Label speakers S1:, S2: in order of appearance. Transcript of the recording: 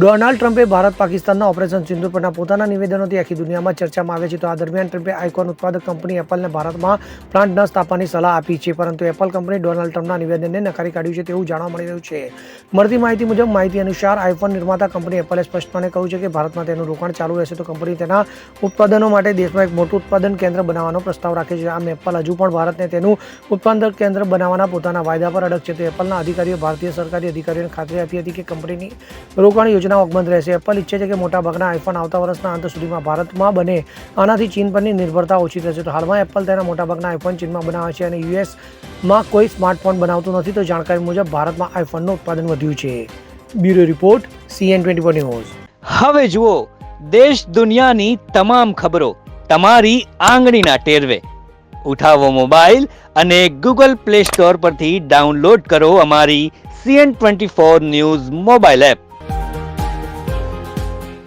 S1: Donald ટ્રમ્પે ભારત પાકિસ્તાનના operation સિંદૂર પરના પોતાના નિવેદનોથી આખી દુનિયામાં ચર્ચામાં આવે છે. તો આ દરમિયાન ટ્રમ્પે આઈફોન ઉત્પાદક કંપની એપલને ભારતમાં પ્લાન્ટ ન સ્થાપવાની સલાહ આપી છે, પરંતુ એપલ કંપની ડોનાલ્ડ ટ્રમ્પના નિવેદનને નકારી કાઢ્યું છે તેવું જાણવા મળી રહ્યું છે. મળતી માહિતી અનુસાર આઈફોન નિર્માતા કંપની એપલે સ્પષ્ટપણે કહ્યું છે કે ભારતમાં તેનું રોકાણ ચાલુ રહેશે તો કંપની તેના ઉત્પાદનો માટે દેશમાં એક મોટું ઉત્પાદન કેન્દ્ર બનાવવાનો પ્રસ્તાવ રાખે છે. આમ એપલ હજુ પણ ભારતને તેનું ઉત્પાદન કેન્દ્ર બનાવવાના પોતાના વાયદા પર અડગ છે. તો એપલના અધિકારીઓ ભારતીય સરકારી અધિકારીઓને ખાતરી આપી હતી કે કંપનીની રોકાણ યોજનાઓ અકબંધ રહેશે. એપલ ઈચ્છે છે કે મોટાભાગના આઈફોન આવતા વર્ષના અંત સુધીમાં ભારતમાં બને. આનાથી ચીન પરની નિર્ભરતા ઓછી થશે. તો હાલમાં એપલ તેના મોટાભાગના આઈફોન ચીનમાં બનાવે છે અને યુએસમાં કોઈ સ્માર્ટફોન બનાવતું નથી. તો જાણકારી મુજબ ભારતમાં આઈફોનનું ઉત્પાદન વધ્યું છે. Bureau report CN24 news.
S2: હવે જુઓ દેશ દુનિયાની તમામ ખબરો તમારી આંગળીના ટેરવે. ઉઠાવો મોબાઈલ અને ગૂગલ પ્લે સ્ટોર પરથી ડાઉનલોડ કરો અમારી CN24 ન્યૂઝ મોબાઈલ એપ.